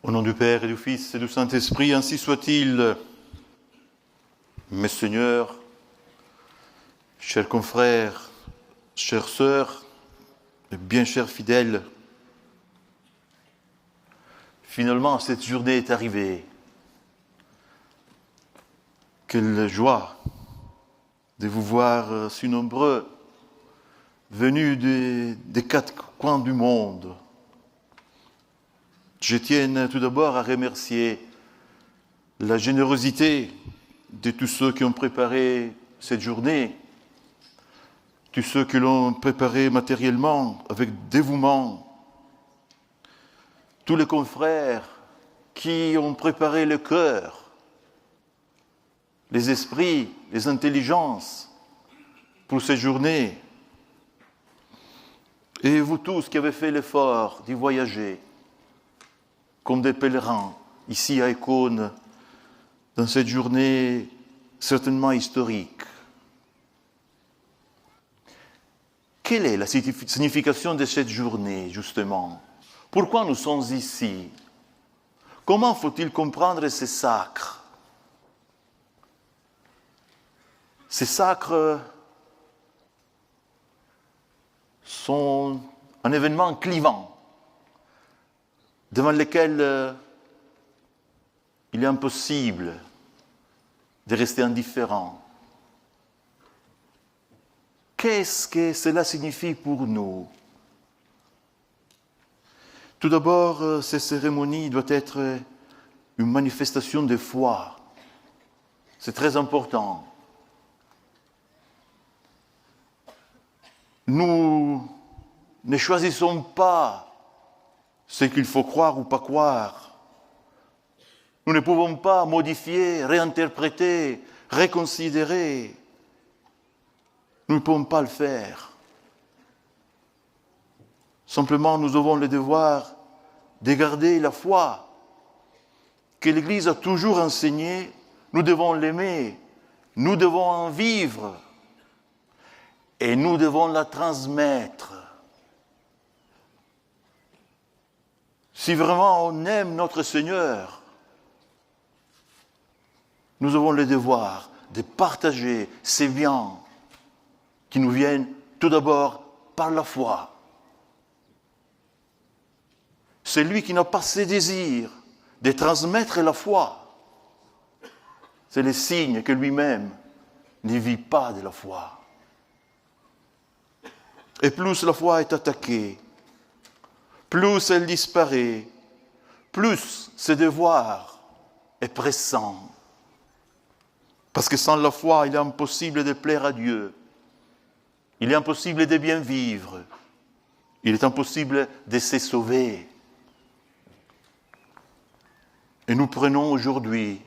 Au nom du Père et du Fils et du Saint-Esprit, ainsi soit-il. Mes seigneurs, chers confrères, chères sœurs, et bien chers fidèles, finalement cette journée est arrivée. Quelle joie de vous voir si nombreux, venus des quatre coins du monde. Je tiens tout d'abord à remercier la générosité de tous ceux qui ont préparé cette journée, tous ceux qui l'ont préparée matériellement, avec dévouement, tous les confrères qui ont préparé le cœur, les esprits, les intelligences pour cette journée, et vous tous qui avez fait l'effort d'y voyager, comme des pèlerins, ici à Ecône, dans cette journée certainement historique. Quelle est la signification de cette journée, justement? Pourquoi nous sommes ici? Comment faut-il comprendre ces sacres? Ces sacres sont un événement clivant, devant lequel il est impossible de rester indifférent. Qu'est-ce que cela signifie pour nous? Tout d'abord, ces cérémonies doivent être une manifestation de foi. C'est très important. Nous ne choisissons pas ce qu'il faut croire ou pas croire. Nous ne pouvons pas modifier, réinterpréter, reconsidérer. Nous ne pouvons pas le faire. Simplement, nous avons le devoir de garder la foi que l'Église a toujours enseignée. Nous devons l'aimer, nous devons en vivre et nous devons la transmettre. Si vraiment on aime notre Seigneur, nous avons le devoir de partager ces biens qui nous viennent tout d'abord par la foi. Celui qui n'a pas ce désir de transmettre la foi, c'est le signe que lui-même ne vit pas de la foi. Et plus la foi est attaquée, plus elle disparaît, plus ce devoir est pressant. Parce que sans la foi, il est impossible de plaire à Dieu. Il est impossible de bien vivre. Il est impossible de se sauver. Et nous prenons aujourd'hui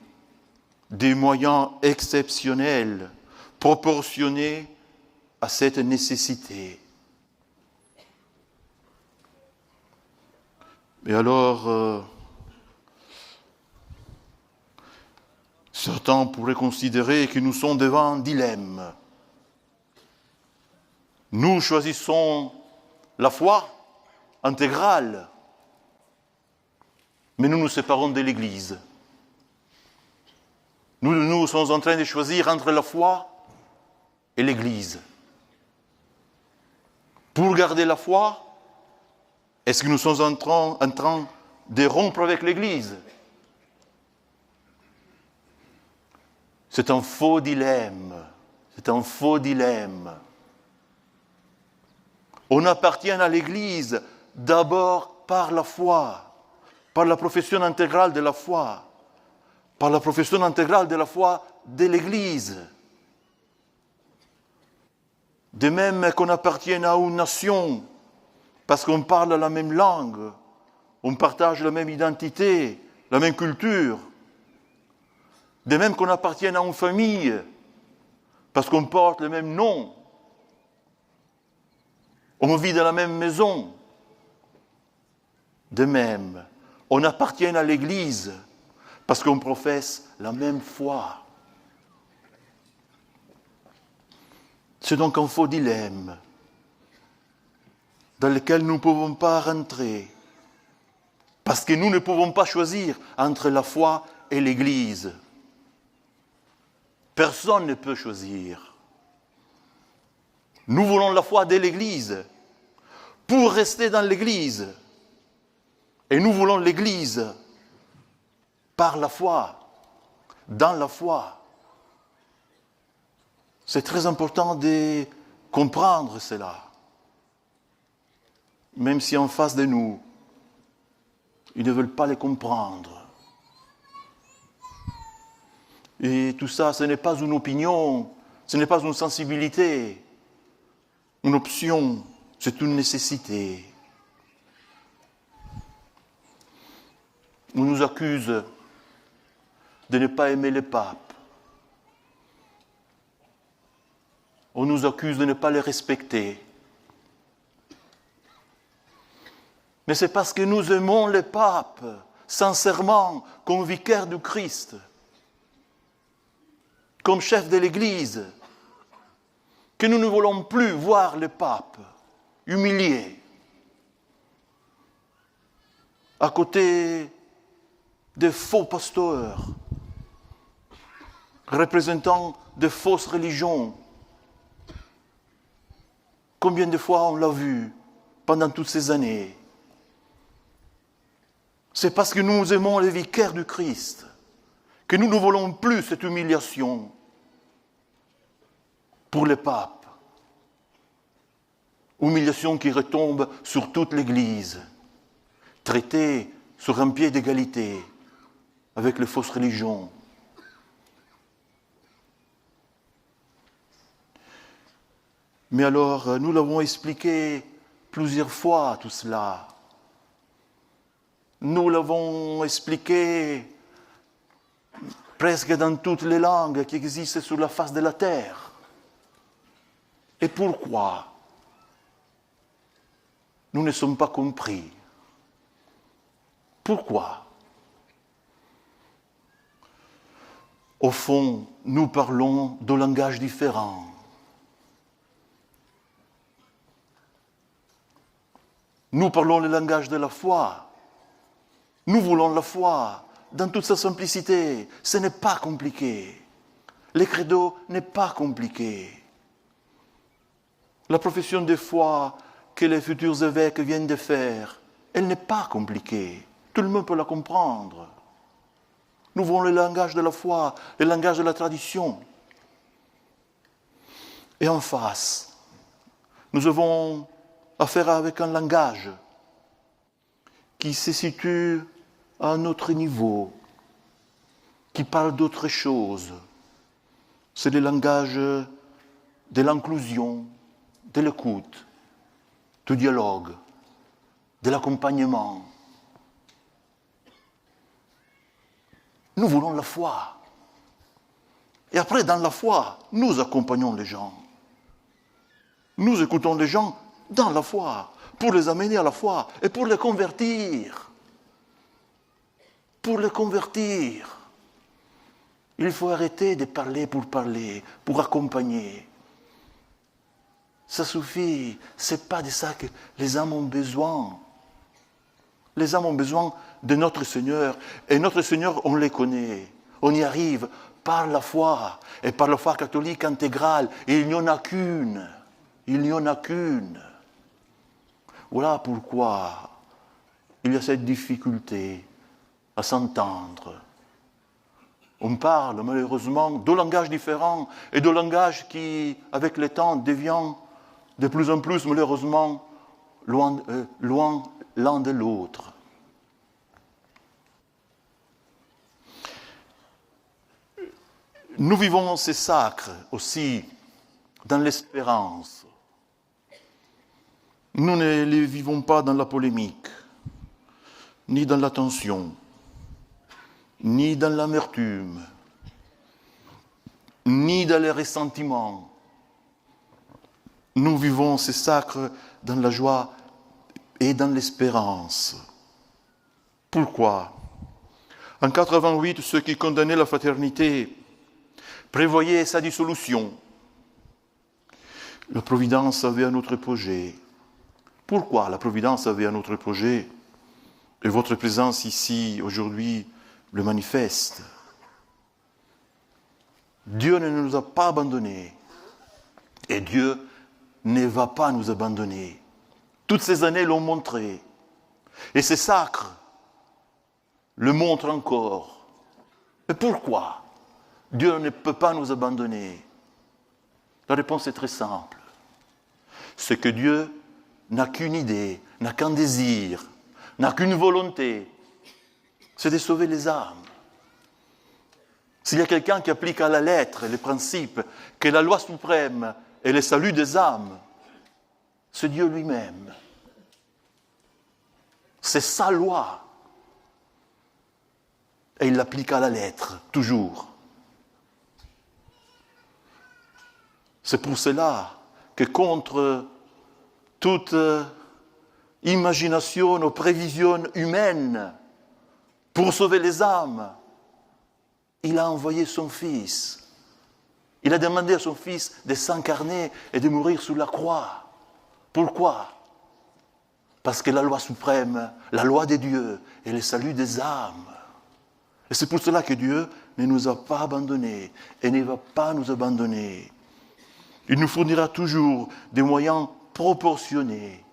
des moyens exceptionnels, proportionnés à cette nécessité. Et alors, certains pourraient considérer que nous sommes devant un dilemme. Nous choisissons la foi intégrale, mais nous nous séparons de l'Église. Nous sommes en train de choisir entre la foi et l'Église. Pour garder la foi, est-ce que nous sommes en train de rompre avec l'Église? C'est un faux dilemme. C'est un faux dilemme. On appartient à l'Église d'abord par la foi, par la profession intégrale de la foi, par la profession intégrale de la foi de l'Église. De même qu'on appartient à une nation, parce qu'on parle la même langue, on partage la même identité, la même culture. De même qu'on appartient à une famille, parce qu'on porte le même nom. On vit dans la même maison. De même, on appartient à l'Église, parce qu'on professe la même foi. C'est donc un faux dilemme dans lequel nous ne pouvons pas rentrer, Parce que nous ne pouvons pas choisir entre la foi et l'Église. Personne ne peut choisir. Nous voulons la foi de l'Église pour rester dans l'Église. Et nous voulons l'Église par la foi, dans la foi. C'est très important de comprendre cela. Même si en face de nous, ils ne veulent pas les comprendre. Et tout ça, ce n'est pas une opinion, ce n'est pas une sensibilité, une option, c'est une nécessité. On nous accuse de ne pas aimer le pape. On nous accuse de ne pas les respecter. Mais c'est parce que nous aimons le pape, sincèrement, comme vicaire du Christ, comme chef de l'Église, que nous ne voulons plus voir le pape humilié, à côté de faux pasteurs, représentant de fausses religions. Combien de fois on l'a vu pendant toutes ces années? C'est parce que nous aimons les vicaires du Christ que nous ne voulons plus cette humiliation pour le pape. Humiliation qui retombe sur toute l'Église, traitée sur un pied d'égalité avec les fausses religions. Mais alors, nous l'avons expliqué plusieurs fois tout cela. Nous l'avons expliqué presque dans toutes les langues qui existent sur la face de la terre. Et pourquoi nous ne sommes pas compris? Pourquoi? Au fond, nous parlons de langages différents. Nous parlons le langage de la foi. Nous voulons la foi dans toute sa simplicité. Ce n'est pas compliqué. Le credo n'est pas compliqué. La profession de foi que les futurs évêques viennent de faire, elle n'est pas compliquée. Tout le monde peut la comprendre. Nous voulons le langage de la foi, le langage de la tradition. Et en face, nous avons affaire avec un langage qui se situe à un autre niveau, qui parle d'autre chose. C'est le langage de l'inclusion, de l'écoute, du dialogue, de l'accompagnement. Nous voulons la foi. Et après, dans la foi, nous accompagnons les gens. Nous écoutons les gens dans la foi, pour les amener à la foi et pour les convertir. Pour les convertir. Il faut arrêter de parler, pour accompagner. Ça suffit. C'est pas de ça que les âmes ont besoin. Les âmes ont besoin de notre Seigneur. Et notre Seigneur, on les connaît. On y arrive par la foi. Et par la foi catholique intégrale. Et il n'y en a qu'une. Il n'y en a qu'une. Voilà pourquoi il y a cette difficulté à s'entendre. On parle malheureusement de langages différents et de langages qui, avec le temps, devient de plus en plus malheureusement loin l'un de l'autre. Nous vivons ces sacres aussi dans l'espérance. Nous ne les vivons pas dans la polémique, ni dans la tension, ni dans l'amertume, ni dans les ressentiments. Nous vivons ces sacres dans la joie et dans l'espérance. Pourquoi? En 88, ceux qui condamnaient la fraternité prévoyaient sa dissolution. La Providence avait un autre projet. Pourquoi la Providence avait un autre projet? Et votre présence ici, aujourd'hui, le manifeste. Dieu ne nous a pas abandonnés. Et Dieu ne va pas nous abandonner. Toutes ces années l'ont montré. Et ces sacres le montrent encore. Mais pourquoi Dieu ne peut pas nous abandonner? La réponse est très simple. C'est que Dieu n'a qu'une idée, n'a qu'un désir, n'a qu'une volonté. C'est de sauver les âmes. S'il y a quelqu'un qui applique à la lettre les principes, que la loi suprême est le salut des âmes, c'est Dieu lui-même. C'est sa loi. Et il l'applique à la lettre, toujours. C'est pour cela que contre toute imagination ou prévision humaine, pour sauver les âmes, il a envoyé son Fils. Il a demandé à son Fils de s'incarner et de mourir sur la croix. Pourquoi? Parce que la loi suprême, la loi de Dieu, est le salut des âmes. Et c'est pour cela que Dieu ne nous a pas abandonnés et ne va pas nous abandonner. Il nous fournira toujours des moyens proportionnés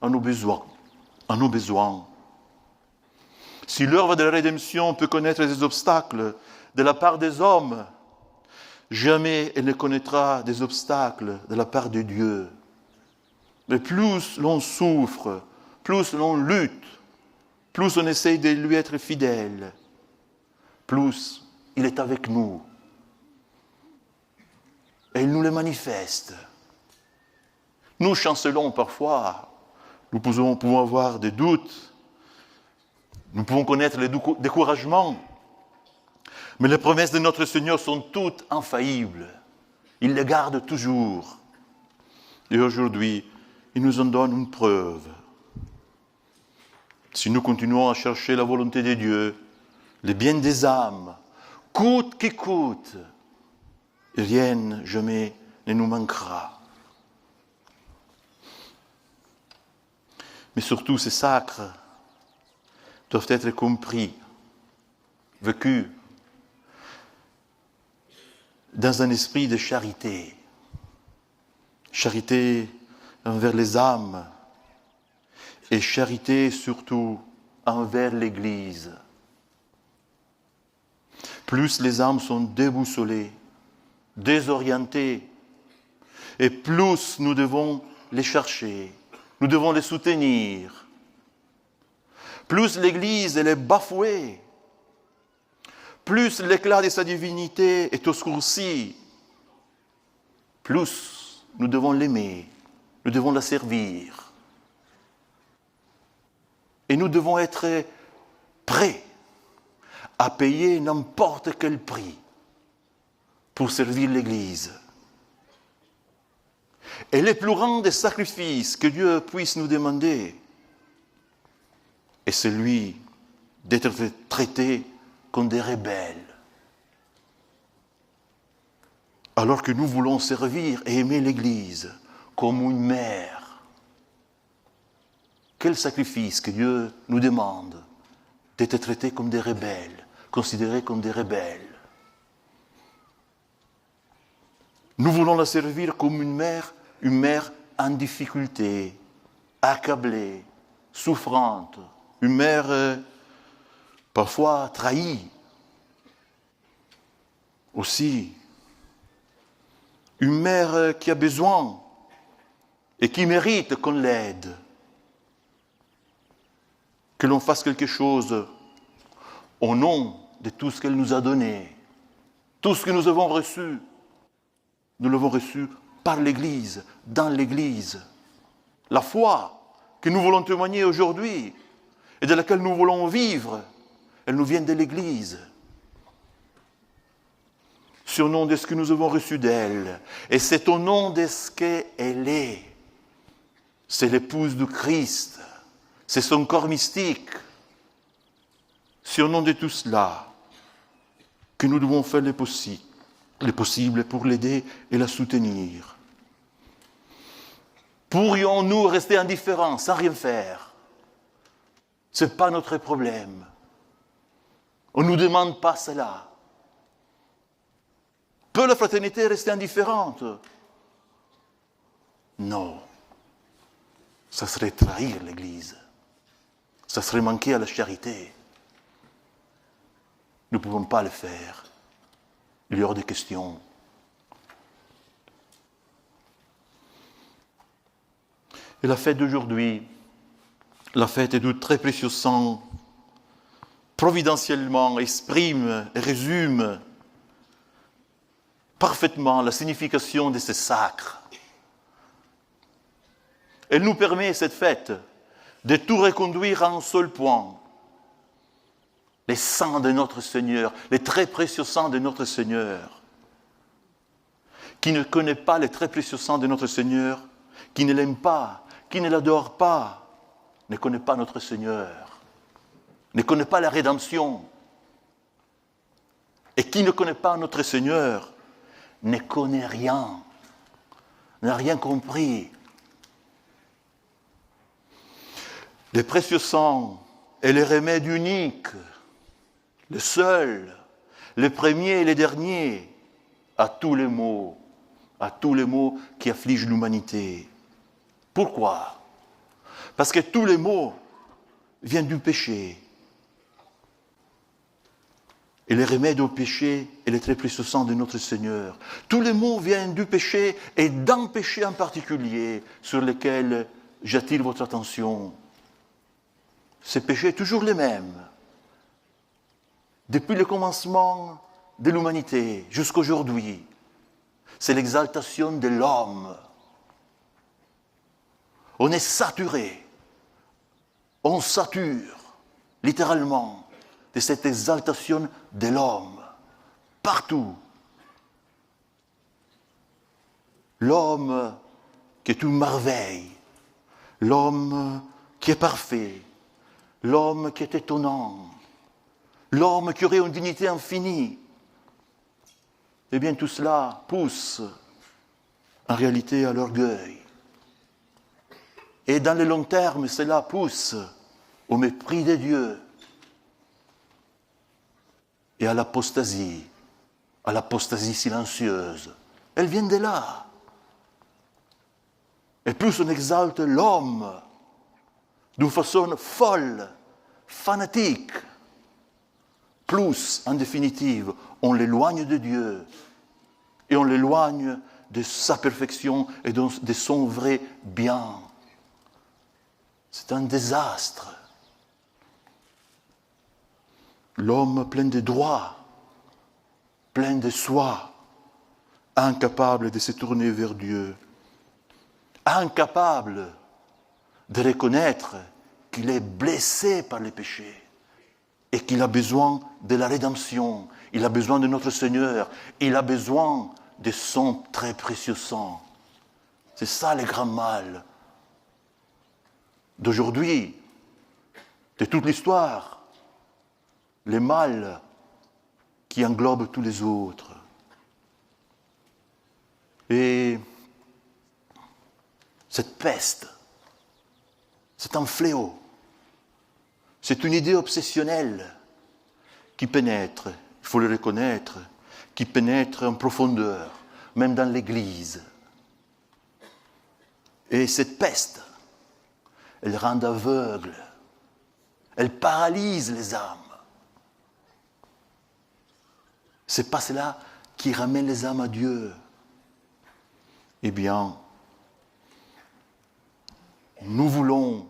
à nos besoins. Si l'œuvre de la rédemption peut connaître des obstacles de la part des hommes, jamais elle ne connaîtra des obstacles de la part de Dieu. Mais plus l'on souffre, plus l'on lutte, plus on essaye de lui être fidèle, plus il est avec nous. Et il nous le manifeste. Nous chancelons parfois, nous pouvons avoir des doutes, nous pouvons connaître les découragements, mais les promesses de notre Seigneur sont toutes infaillibles. Il les garde toujours. Et aujourd'hui, il nous en donne une preuve. Si nous continuons à chercher la volonté de Dieu, le bien des âmes, coûte qui coûte, rien jamais ne nous manquera. Mais surtout, ces sacres doivent être compris, vécus, dans un esprit de charité. Charité envers les âmes et charité surtout envers l'Église. Plus les âmes sont déboussolées, désorientées, et plus nous devons les chercher, nous devons les soutenir. Plus l'Église elle est bafouée, plus l'éclat de sa divinité est obscurci, plus nous devons l'aimer, nous devons la servir. Et nous devons être prêts à payer n'importe quel prix pour servir l'Église. Et le plus grand des sacrifices que Dieu puisse nous demander est celui d'être traités comme des rebelles. Alors que nous voulons servir et aimer l'Église comme une mère. Quel sacrifice que Dieu nous demande d'être traités comme des rebelles, considérés comme des rebelles. Nous voulons la servir comme une mère en difficulté, accablée, souffrante, une mère parfois trahie. Aussi, une mère qui a besoin et qui mérite qu'on l'aide. Que l'on fasse quelque chose au nom de tout ce qu'elle nous a donné. Tout ce que nous avons reçu, nous l'avons reçu par l'Église, dans l'Église. La foi que nous voulons témoigner aujourd'hui et de laquelle nous voulons vivre, elle nous vient de l'Église. Sur le nom de ce que nous avons reçu d'elle. Et c'est au nom de ce qu'elle est. C'est l'épouse du Christ. C'est son corps mystique. C'est au nom de tout cela que nous devons faire le possible pour l'aider et la soutenir. Pourrions-nous rester indifférents, sans rien faire? Ce n'est pas notre problème. On ne nous demande pas cela. Peut la fraternité rester indifférente? Non. Ça serait trahir l'Église. Ça serait manquer à la charité. Nous ne pouvons pas le faire. Il y aura des questions. Et la fête d'aujourd'hui, la fête du très précieux sang, providentiellement exprime et résume parfaitement la signification de ce sacre. Elle nous permet, cette fête, de tout reconduire à un seul point. Les sangs de notre Seigneur, les très précieux sangs de notre Seigneur. Qui ne connaît pas les très précieux sangs de notre Seigneur, qui ne l'aime pas, qui ne l'adore pas, ne connaît pas notre Seigneur, ne connaît pas la rédemption. Et qui ne connaît pas notre Seigneur, ne connaît rien, n'a rien compris. Les précieux sangs est le remède unique, le seul, le premier et le dernier à tous les maux qui affligent l'humanité. Pourquoi? Parce que tous les maux viennent du péché. Et le remède au péché est le très précieux sang de notre Seigneur. Tous les maux viennent du péché et d'un péché en particulier sur lequel j'attire votre attention. Ces péchés sont toujours les mêmes. Depuis le commencement de l'humanité jusqu'à aujourd'hui, c'est l'exaltation de l'homme. On est saturé, on sature littéralement de cette exaltation de l'homme, partout. L'homme qui est une merveille, l'homme qui est parfait, l'homme qui est étonnant, l'homme qui aurait une dignité infinie. Eh bien, tout cela pousse en réalité à l'orgueil. Et dans le long terme, cela pousse au mépris de Dieu et à l'apostasie silencieuse. Elle vient de là. Et plus on exalte l'homme d'une façon folle, fanatique, plus, en définitive, on l'éloigne de Dieu et on l'éloigne de sa perfection et de son vrai bien. C'est un désastre. L'homme plein de droits, plein de soi, incapable de se tourner vers Dieu, incapable de reconnaître qu'il est blessé par les péchés et qu'il a besoin de la rédemption, il a besoin de notre Seigneur, il a besoin de son très précieux sang. C'est ça le grand mal d'aujourd'hui, de toute l'histoire, le mal qui englobe tous les autres. Et cette peste, c'est un fléau, c'est une idée obsessionnelle qui pénètre, il faut le reconnaître, qui pénètre en profondeur, même dans l'Église. Et cette peste, elle rend aveugle, elle paralyse les âmes. C'est pas cela qui ramène les âmes à Dieu. Eh bien, nous voulons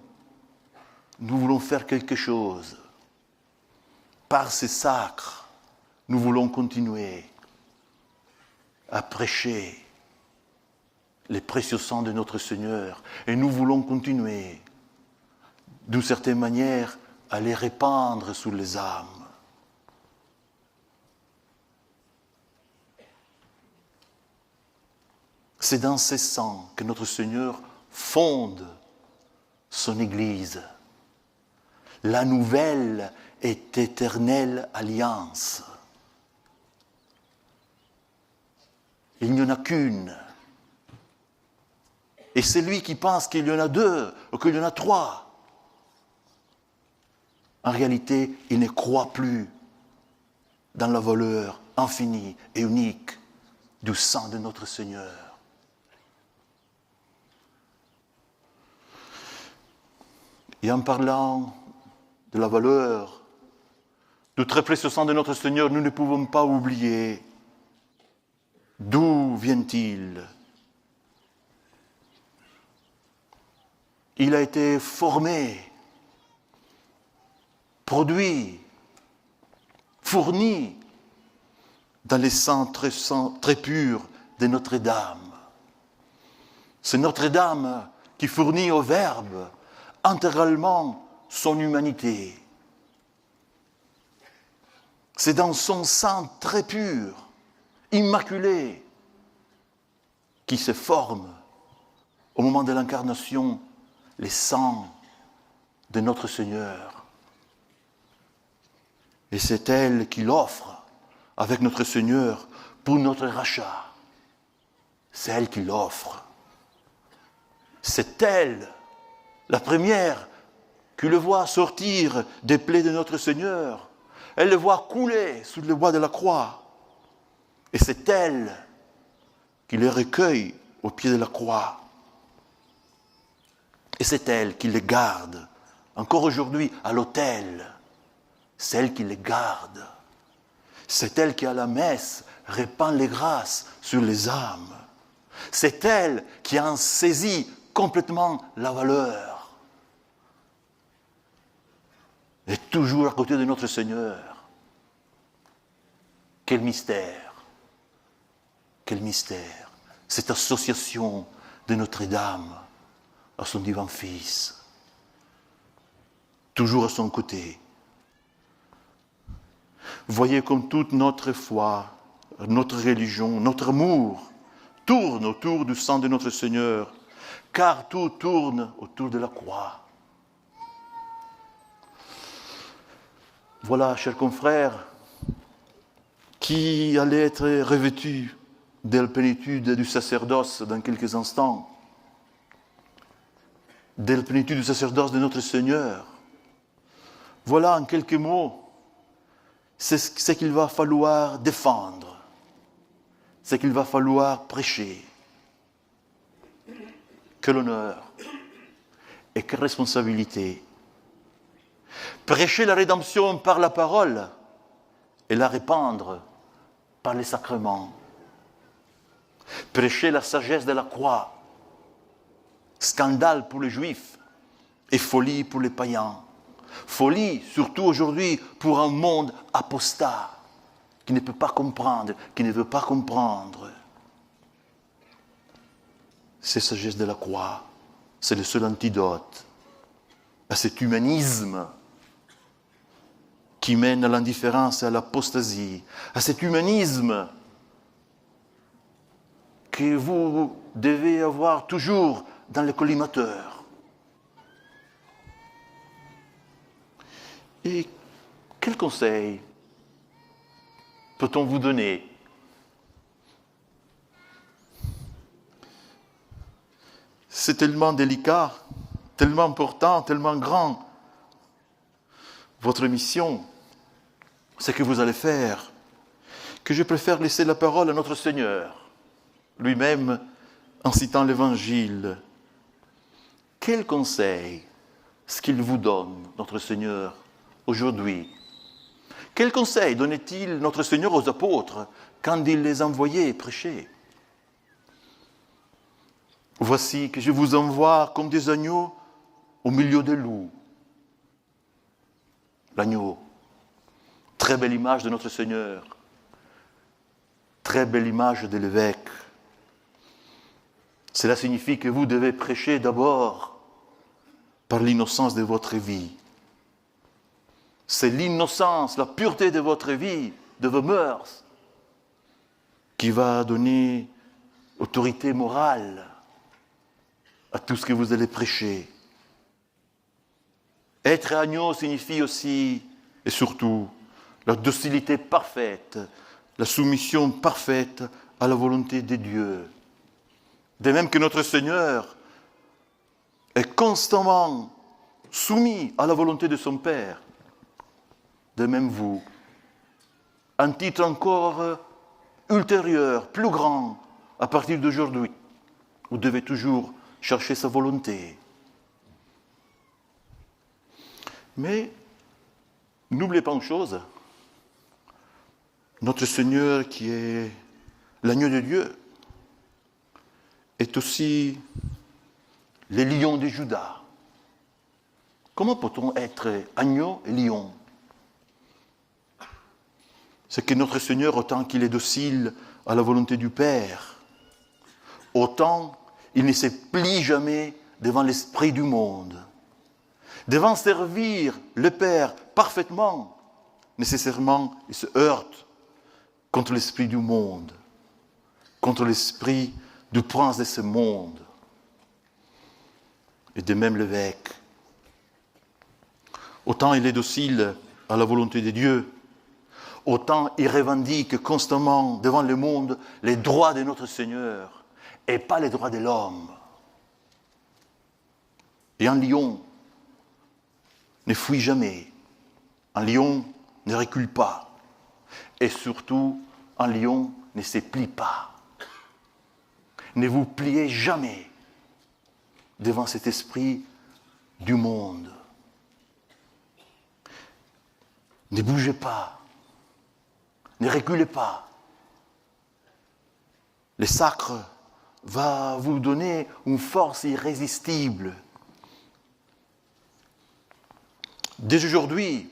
faire quelque chose. Par ces sacres, nous voulons continuer à prêcher les précieux sangs de notre Seigneur. Et nous voulons continuer, d'une certaine manière, à les répandre sur les âmes. C'est dans ces sangs que notre Seigneur fonde son Église. La nouvelle et éternelle alliance. Il n'y en a qu'une. Et celui qui pense qu'il y en a deux ou qu'il y en a trois en réalité, il ne croit plus dans la valeur infinie et unique du sang de notre Seigneur. Et en parlant de la valeur du très précieux sang de notre Seigneur, nous ne pouvons pas oublier d'où vient-il. Il a été formé, produit, fourni dans les sangs très purs de Notre-Dame. C'est Notre-Dame qui fournit au Verbe intégralement son humanité. C'est dans son sang très pur, immaculé, qui se forme au moment de l'incarnation les sangs de notre Seigneur. Et c'est elle qui l'offre avec notre Seigneur pour notre rachat. C'est elle qui l'offre. C'est elle, la première, qui le voit sortir des plaies de notre Seigneur. Elle le voit couler sous le bois de la croix. Et c'est elle qui le recueille au pied de la croix. Et c'est elle qui les garde, encore aujourd'hui, à l'autel. C'est elle qui les garde. C'est elle qui, à la messe, répand les grâces sur les âmes. C'est elle qui en saisit complètement la valeur. Et toujours à côté de notre Seigneur. Quel mystère! Quel mystère! Cette association de Notre-Dame à son divin Fils, toujours à son côté. Voyez comme toute notre foi, notre religion, notre amour tourne autour du sang de notre Seigneur, car tout tourne autour de la croix. Voilà, chers confrères, qui allait être revêtu de la plénitude du sacerdoce dans quelques instants, de la plénitude du sacerdoce de notre Seigneur. Voilà en quelques mots ce qu'il va falloir défendre, ce qu'il va falloir prêcher. Quel honneur et quelle responsabilité. Prêcher la rédemption par la parole et la répandre par les sacrements. Prêcher la sagesse de la croix, scandale pour les Juifs et folie pour les païens. Folie, surtout aujourd'hui, pour un monde apostat, qui ne peut pas comprendre, qui ne veut pas comprendre. C'est la sagesse de la croix, c'est le seul antidote à cet humanisme qui mène à l'indifférence et à l'apostasie, à cet humanisme que vous devez avoir toujours dans le collimateur. Et quel conseil peut-on vous donner? C'est tellement délicat, tellement important, tellement grand. Votre mission, ce que vous allez faire, que je préfère laisser la parole à notre Seigneur, lui-même en citant l'Évangile. Quel conseil est-ce qu'il vous donne, notre Seigneur, aujourd'hui? Quel conseil donnait-il notre Seigneur aux apôtres quand il les envoyait prêcher? Voici que je vous envoie comme des agneaux au milieu des loups. L'agneau, très belle image de notre Seigneur, très belle image de l'évêque. Cela signifie que vous devez prêcher d'abord par l'innocence de votre vie. C'est l'innocence, la pureté de votre vie, de vos mœurs, qui va donner autorité morale à tout ce que vous allez prêcher. Être agneau signifie aussi, et surtout, la docilité parfaite, la soumission parfaite à la volonté de Dieu. De même que notre Seigneur est constamment soumis à la volonté de son Père, de même vous. Un titre encore ultérieur, plus grand, à partir d'aujourd'hui. Vous devez toujours chercher sa volonté. Mais n'oubliez pas une chose, notre Seigneur qui est l'agneau de Dieu est aussi les lions de Juda. Comment peut-on être agneau et lion? C'est que notre Seigneur, autant qu'il est docile à la volonté du Père, autant il ne se plie jamais devant l'esprit du monde. Devant servir le Père parfaitement, nécessairement, il se heurte contre l'esprit du monde, contre l'esprit du prince de ce monde. Et de même l'évêque. Autant il est docile à la volonté de Dieu, autant il revendique constamment devant le monde les droits de notre Seigneur et pas les droits de l'homme. Et un lion ne fuit jamais, un lion ne recule pas, et surtout un lion ne se plie pas. Ne vous pliez jamais devant cet esprit du monde. Ne bougez pas, ne reculez pas. Le sacre va vous donner une force irrésistible. Dès aujourd'hui,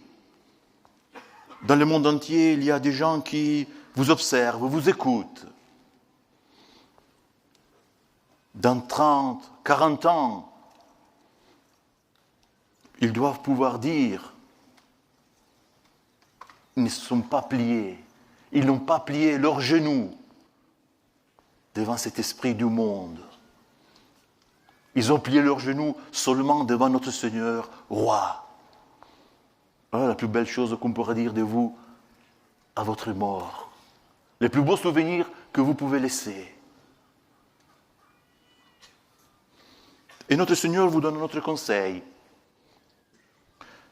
dans le monde entier, il y a des gens qui vous observent, vous écoutent. Dans 30, 40 ans, ils doivent pouvoir dire, ils ne se sont pas pliés, ils n'ont pas plié leurs genoux devant cet esprit du monde. Ils ont plié leurs genoux seulement devant notre Seigneur, roi. Voilà la plus belle chose qu'on pourrait dire de vous à votre mort. Les plus beaux souvenirs que vous pouvez laisser. Et notre Seigneur vous donne notre conseil.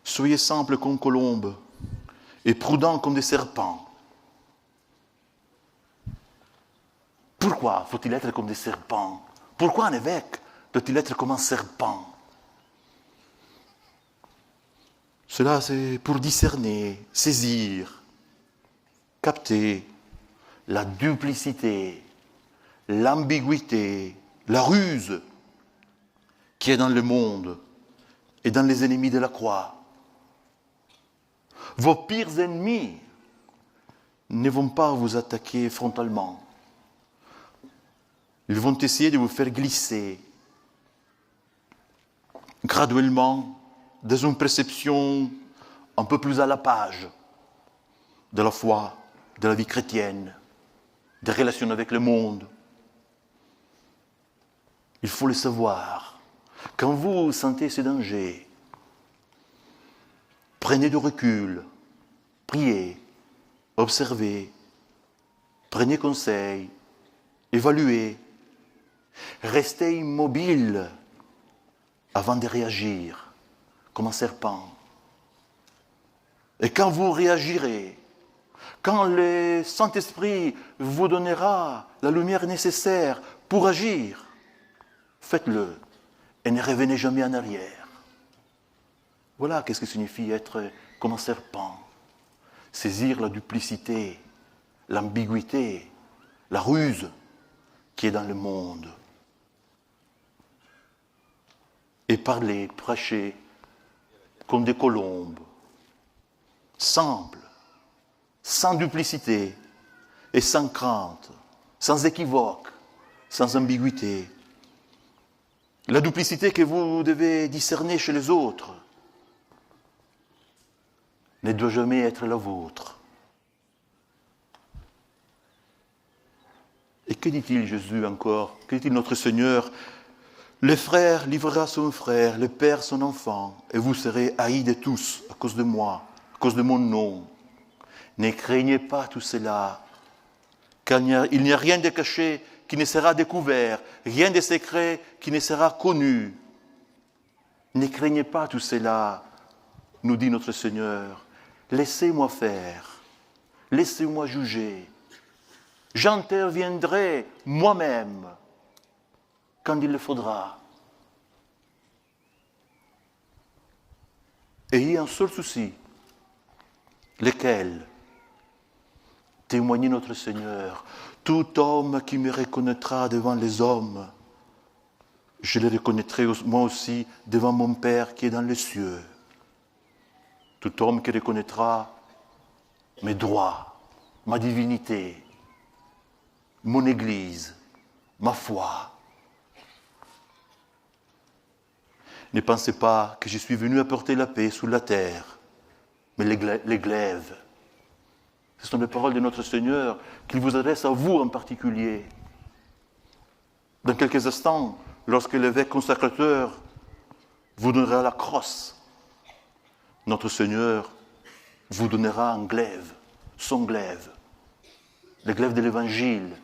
Soyez simples comme colombes et prudents comme des serpents. Pourquoi faut-il être comme des serpents? Pourquoi un évêque doit-il être comme un serpent? Cela, c'est pour discerner, saisir, capter la duplicité, l'ambiguïté, la ruse qui est dans le monde et dans les ennemis de la croix. Vos pires ennemis ne vont pas vous attaquer frontalement. Ils vont essayer de vous faire glisser graduellement dans une perception un peu plus à la page de la foi, de la vie chrétienne, des relations avec le monde. Il faut le savoir. Quand vous sentez ce danger, prenez du recul, priez, observez, prenez conseil, évaluez, restez immobile avant de réagir comme un serpent. Et quand vous réagirez, quand le Saint-Esprit vous donnera la lumière nécessaire pour agir, faites-le et ne revenez jamais en arrière. Voilà qu'est-ce que signifie être comme un serpent. Saisir la duplicité, l'ambiguïté, la ruse qui est dans le monde. Et parler, prêcher comme des colombes, simples, sans duplicité et sans crainte, sans équivoque, sans ambiguïté. La duplicité que vous devez discerner chez les autres ne doit jamais être la vôtre. Et que dit-il Jésus encore? Que dit-il notre Seigneur? Le frère livrera son frère, le père son enfant, et vous serez haïs de tous à cause de moi, à cause de mon nom. Ne craignez pas tout cela, car il n'y a rien de caché qui ne sera découvert, rien de secret qui ne sera connu. Ne craignez pas tout cela, nous dit notre Seigneur. laissez-moi faire, laissez-moi juger. J'interviendrai moi-même quand il le faudra. Ayez un seul souci, lequel? Témoigner notre Seigneur. Tout homme qui me reconnaîtra devant les hommes, je le reconnaîtrai moi aussi devant mon Père qui est dans les cieux. Tout homme qui reconnaîtra mes droits, ma divinité, mon Église, ma foi. Ne pensez pas que je suis venu apporter la paix sur la terre, mais les glaives. Ce sont les paroles de notre Seigneur qu'il vous adresse à vous en particulier. Dans quelques instants, lorsque l'évêque consacrateur vous donnera la crosse, notre Seigneur vous donnera un glaive, son glaive, le glaive de l'Évangile,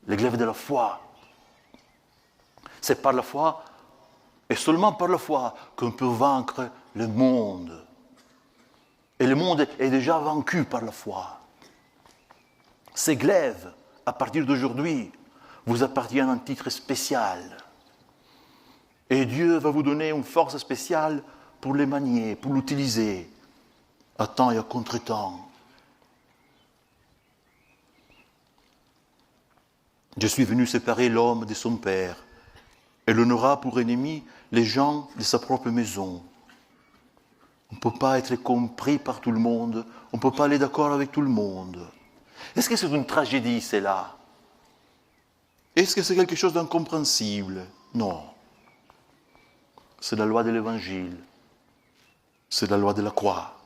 le glaive de la foi. C'est par la foi, et seulement par la foi, qu'on peut vaincre le monde. Et le monde est déjà vaincu par la foi. Ces glaives, à partir d'aujourd'hui, vous appartiennent à un titre spécial. Et Dieu va vous donner une force spéciale pour les manier, pour l'utiliser, à temps et à contre-temps. Je suis venu séparer l'homme de son père, et l'on aura pour ennemi les gens de sa propre maison. On ne peut pas être compris par tout le monde, on ne peut pas aller d'accord avec tout le monde. Est-ce que c'est une tragédie, cela? Est-ce que c'est quelque chose d'incompréhensible? Non. C'est la loi de l'Évangile. C'est la loi de la croix.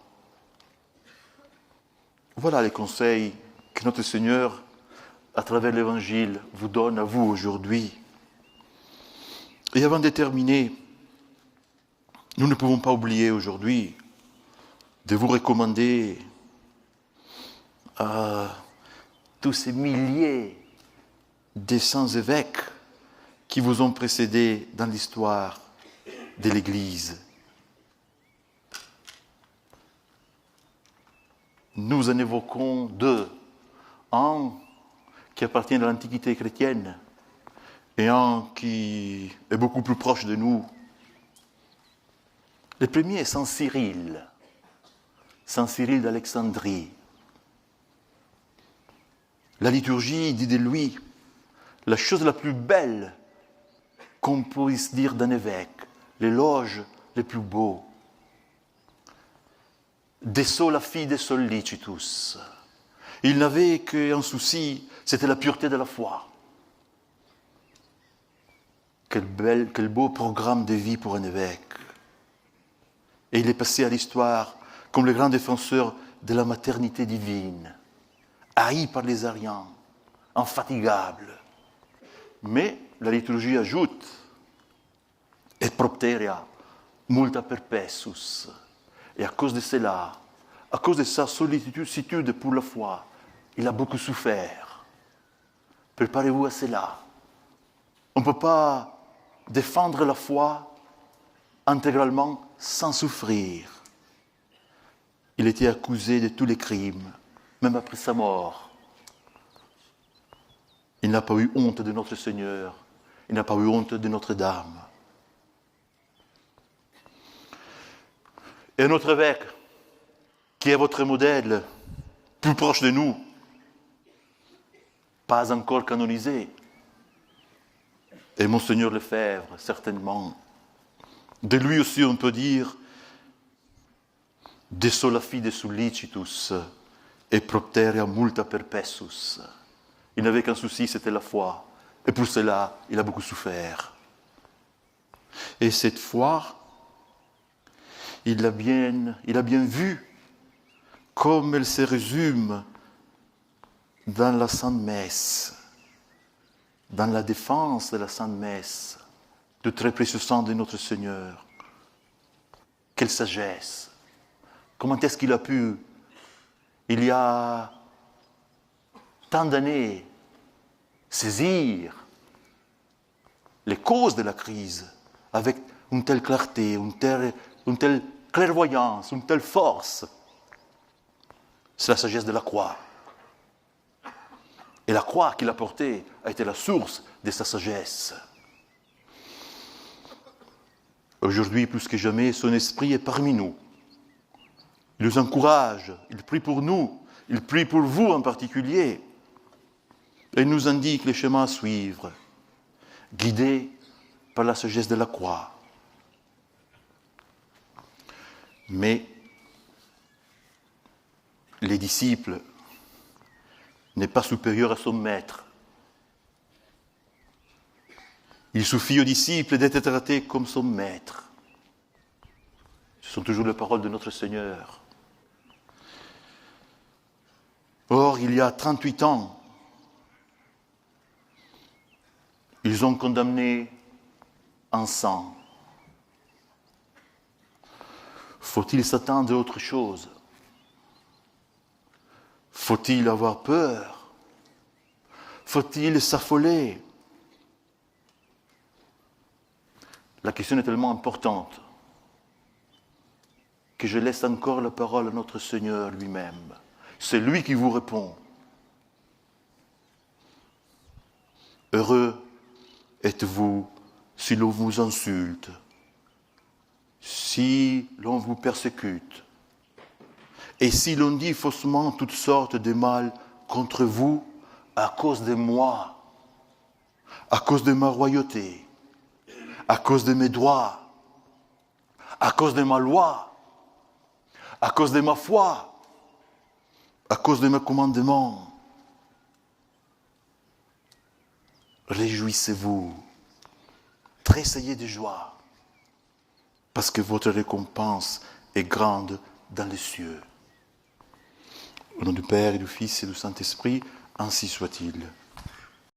Voilà les conseils que notre Seigneur, à travers l'Évangile, vous donne à vous aujourd'hui. Et avant de terminer, nous ne pouvons pas oublier aujourd'hui de vous recommander à tous ces milliers de saints évêques qui vous ont précédés dans l'histoire de l'Église. Nous en évoquons deux. Un qui appartient à l'Antiquité chrétienne et un qui est beaucoup plus proche de nous. Le premier est Saint Cyril d'Alexandrie. La liturgie dit de lui la chose la plus belle qu'on puisse dire d'un évêque, l'éloge le plus beau. De sola fide sollicitus. Il n'avait qu'un souci, c'était la pureté de la foi. Quel beau programme de vie pour un évêque. Et il est passé à l'histoire comme le grand défenseur de la maternité divine, haï par les Ariens, infatigable. Mais la liturgie ajoute « et propteria multa perpessus ». Et à cause de cela, à cause de sa sollicitude pour la foi, il a beaucoup souffert. Préparez-vous à cela. On ne peut pas défendre la foi intégralement sans souffrir. Il était accusé de tous les crimes, même après sa mort. Il n'a pas eu honte de notre Seigneur, il n'a pas eu honte de Notre-Dame. Et notre évêque, qui est votre modèle, plus proche de nous, pas encore canonisé, et Monseigneur Lefebvre, certainement. De lui aussi, on peut dire de sola fide sollicitus et propteria multa perpessus. Il n'avait qu'un souci, c'était la foi. Et pour cela, il a beaucoup souffert. Et cette foi, il a bien vu comme elle se résume dans la Sainte Messe, dans la défense de la Sainte Messe, du très précieux sang de notre Seigneur. Quelle sagesse! Comment est-ce qu'il a pu, il y a tant d'années, saisir les causes de la crise avec une telle clarté, une telle clairvoyance, une telle force, C'est la sagesse de la croix. Et la croix qu'il a portée a été la source de sa sagesse. Aujourd'hui, plus que jamais, son esprit est parmi nous. Il nous encourage, il prie pour nous, il prie pour vous en particulier. Et il nous indique les chemins à suivre, guidés par la sagesse de la croix. Mais les disciples n'est pas supérieur à son maître. Il suffit aux disciples d'être traités comme son maître. Ce sont toujours les paroles de notre Seigneur. Or, il y a 38 ans, ils ont condamné un sang. Faut-il s'attendre à autre chose? Faut-il avoir peur? Faut-il s'affoler? La question est tellement importante que je laisse encore la parole à notre Seigneur lui-même. C'est lui qui vous répond. Heureux êtes-vous si l'on vous insulte, si l'on vous persécute, et si l'on dit faussement toutes sortes de mal contre vous à cause de moi, à cause de ma royauté, à cause de mes droits, à cause de ma loi, à cause de ma foi, à cause de mes commandements. Réjouissez-vous, tressaillez de joie, parce que votre récompense est grande dans les cieux. Au nom du Père et du Fils et du Saint-Esprit, ainsi soit-il.